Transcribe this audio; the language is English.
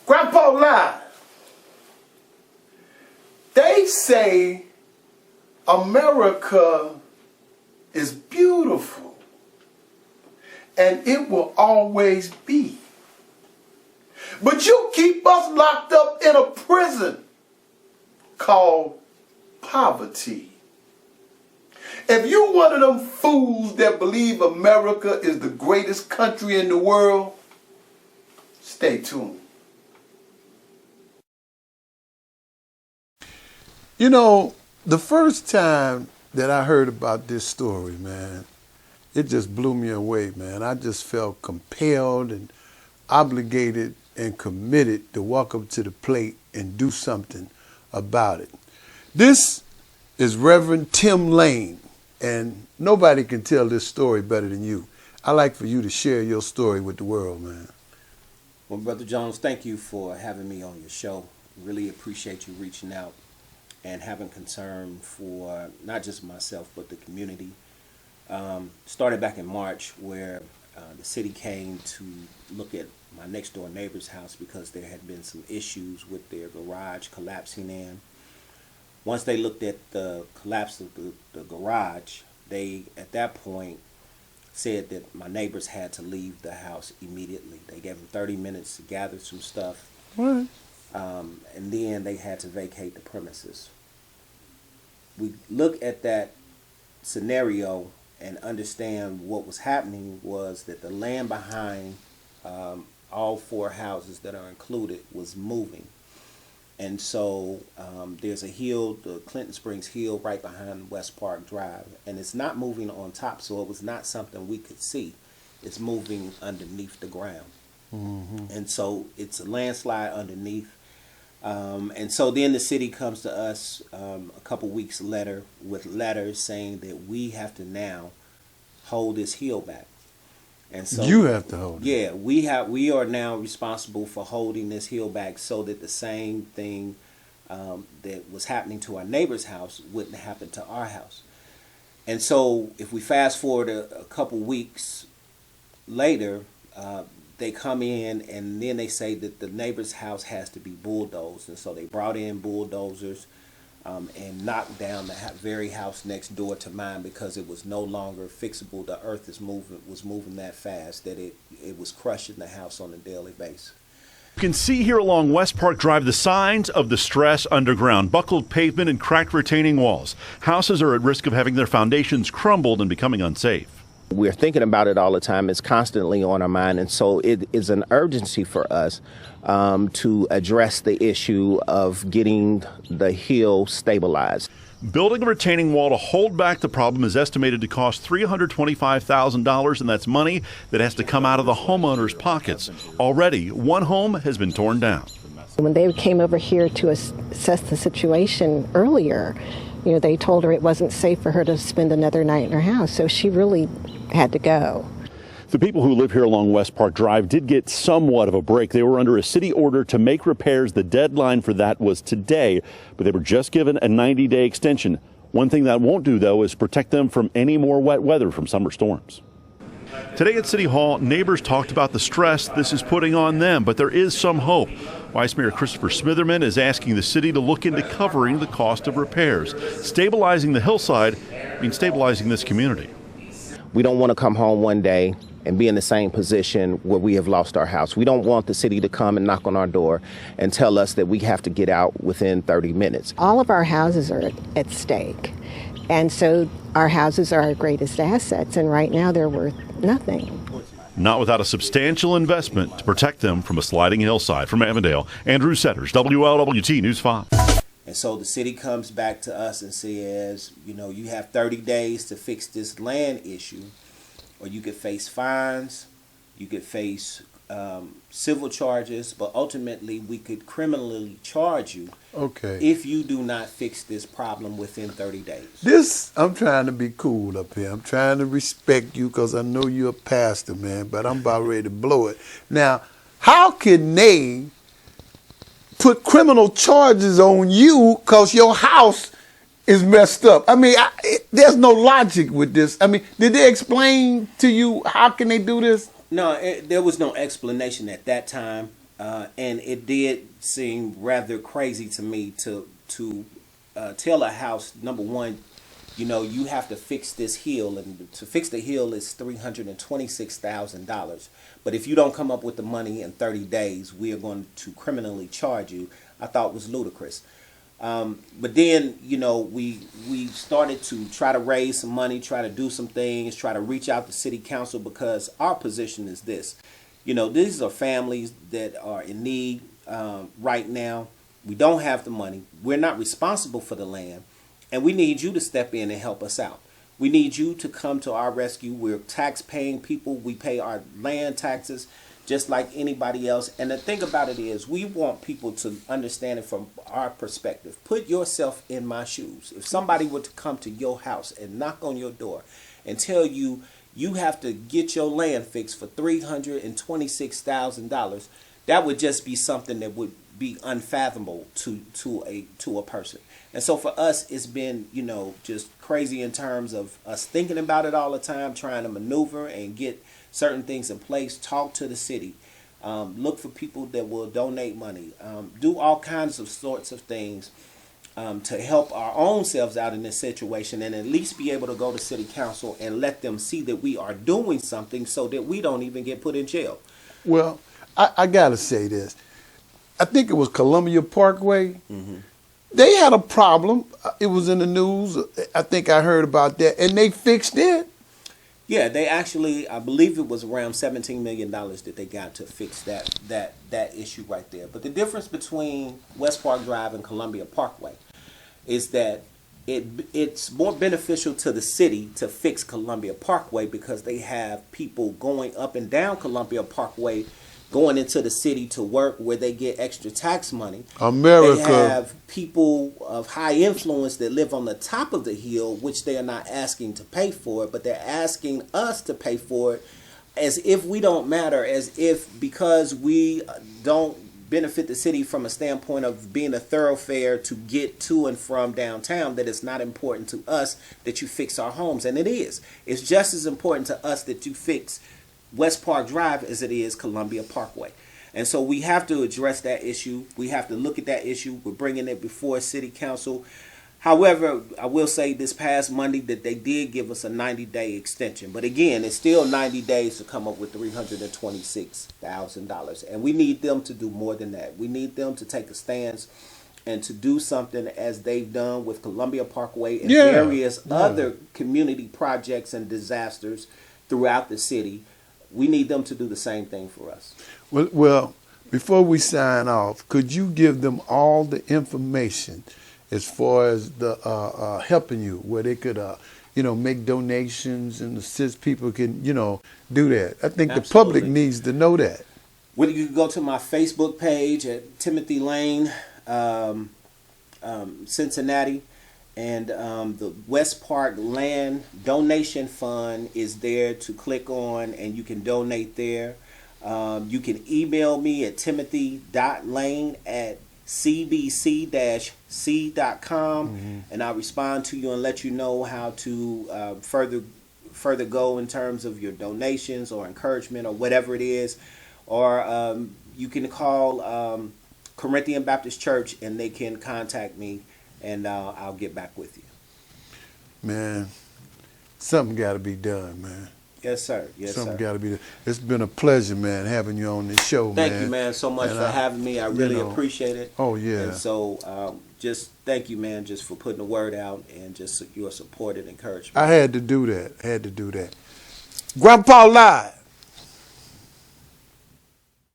Grandpa lied. They say America is beautiful, and it will always be. But you keep us locked up in a prison called poverty. If you one of them fools that believe America is the greatest country in the world, stay tuned. You know, the first time that I heard about this story, man, it just blew me away, man. I just felt compelled and obligated and committed to walk up to the plate and do something about it. This is Reverend Tim Lane, and nobody can tell this story better than you. I'd like for you to share your story with the world, man. Well, Brother Jones, thank you for having me on your show. Really appreciate you reaching out and having concern for not just myself, but the community. Started back in March, where the city came to look at my next door neighbor's house because there had been some issues with their garage collapsing in. Once they looked at the collapse of the garage, they, at that point, said that my neighbors had to leave the house immediately. They gave them 30 minutes to gather some stuff. What? And then they had to vacate the premises. We look at that scenario and understand what was happening was that the land behind all four houses that are included was moving. And so there's a hill, the Clinton Springs Hill, right behind West Park Drive. And it's not moving on top, so it was not something we could see. It's moving underneath the ground. Mm-hmm. And so it's a landslide underneath. And so then the city comes to us a couple weeks later with letters saying that we have to now hold this hill back. And so you have to hold it. Yeah, we are now responsible for holding this hill back so that the same thing that was happening to our neighbor's house wouldn't happen to our house. And so if we fast forward a couple weeks later, they come in and then they say that the neighbor's house has to be bulldozed. And so they brought in bulldozers and knocked down the very house next door to mine because it was no longer fixable. The earth was moving that fast that it was crushing the house on a daily basis. You can see here along West Park Drive the signs of the stress underground, buckled pavement and cracked retaining walls. Houses are at risk of having their foundations crumbled and becoming unsafe. We're thinking about it all the time. It's constantly on our mind. And so it is an urgency for us to address the issue of getting the hill stabilized. Building a retaining wall to hold back the problem is estimated to cost $325,000, and that's money that has to come out of the homeowners' pockets. Already, one home has been torn down. When they came over here to assess the situation earlier, you know, they told her it wasn't safe for her to spend another night in her house, so she really had to go. The people who live here along West Park Drive did get somewhat of a break. They were under a city order to make repairs. The deadline for that was today, but they were just given a 90-day extension. One thing that won't do, though, is protect them from any more wet weather from summer storms. Today at City Hall, neighbors talked about the stress this is putting on them, but there is some hope. Vice Mayor Christopher Smitherman is asking the city to look into covering the cost of repairs. Stabilizing the hillside means stabilizing this community. We don't want to come home one day and be in the same position where we have lost our house. We don't want the city to come and knock on our door and tell us that we have to get out within 30 minutes. All of our houses are at stake, and so our houses are our greatest assets, and right now they're worth nothing. Not without a substantial investment to protect them from a sliding hillside. From Avondale, Andrew Setters, WLWT News 5. And so the city comes back to us and says, you know, you have 30 days to fix this land issue, or you could face fines, you could face civil charges, but ultimately we could criminally charge you if you do not fix this problem within 30 days. I'm trying to be cool up here. I'm trying to respect you because I know you're a pastor, man, but I'm about ready to blow it. Now, how can they put criminal charges on you because your house is messed up? I mean, there's no logic with this. I mean, did they explain to you how can they do this? No, there was no explanation at that time. And it did seem rather crazy to me to tell a house, number one, you have to fix this hill, and to fix the hill is $326,000. But if you don't come up with the money in 30 days, we are going to criminally charge you. I thought was ludicrous. But then, we started to try to raise some money, try to do some things, try to reach out to city council, because our position is this. These are families that are in need right now. We don't have the money. We're not responsible for the land. And we need you to step in and help us out. We need you to come to our rescue. We're tax-paying people. We pay our land taxes just like anybody else. And the thing about it is, we want people to understand it from our perspective. Put yourself in my shoes. If somebody were to come to your house and knock on your door and tell you you have to get your land fixed for $326,000, that would just be something that would be unfathomable to a person. And so for us, it's been, just crazy in terms of us thinking about it all the time, trying to maneuver and get certain things in place, talk to the city, look for people that will donate money, do all kinds of sorts of things to help our own selves out in this situation, and at least be able to go to city council and let them see that we are doing something so that we don't even get put in jail. Well, I got to say this. I think it was Columbia Parkway. Mm-hmm. They had a problem. It was in the news. I think I heard about that. And they fixed it. Yeah, they actually, I believe it was around $17 million that they got to fix that issue right there. But the difference between West Park Drive and Columbia Parkway is that it's more beneficial to the city to fix Columbia Parkway, because they have people going up and down Columbia Parkway, going into the city to work, where they get extra tax money. America. They have people of high influence that live on the top of the hill, which they are not asking to pay for it, but they're asking us to pay for it, as if we don't matter, as if because we don't benefit the city from a standpoint of being a thoroughfare to get to and from downtown, that it's not important to us that you fix our homes. And it is. It's just as important to us that you fix West Park Drive as it is Columbia Parkway. And so we have to address that issue. We have to look at that issue. We're bringing it before City Council. However, I will say this past Monday that they did give us a 90-day extension. But again, it's still 90 days to come up with $326,000. And we need them to do more than that. We need them to take a stance and to do something as they've done with Columbia Parkway and various other community projects and disasters throughout the city. We need them to do the same thing for us. Well, before we sign off, could you give them all the information as far as the helping you, where they could, make donations and assist people can, do that? I think Absolutely. The public needs to know that. Well, you can go to my Facebook page at Timothy Lane, Cincinnati. And the West Park Land Donation Fund is there to click on, and you can donate there. You can email me at timothy.lane@cbc-c.com, and I'll respond to you and let you know how to further go in terms of your donations or encouragement or whatever it is. Or you can call Corinthian Baptist Church, and they can contact me, and I'll get back with you. Man, something got to be done, man. Yes, sir. Yes, something sir. got to be done. It's been a pleasure, man, having you on this show, man. Thank you, man, so much for having me. I really appreciate it. Oh, yeah. And so just thank you, man, just for putting the word out and just your support and encouragement. I had to do that. Grandpa Live.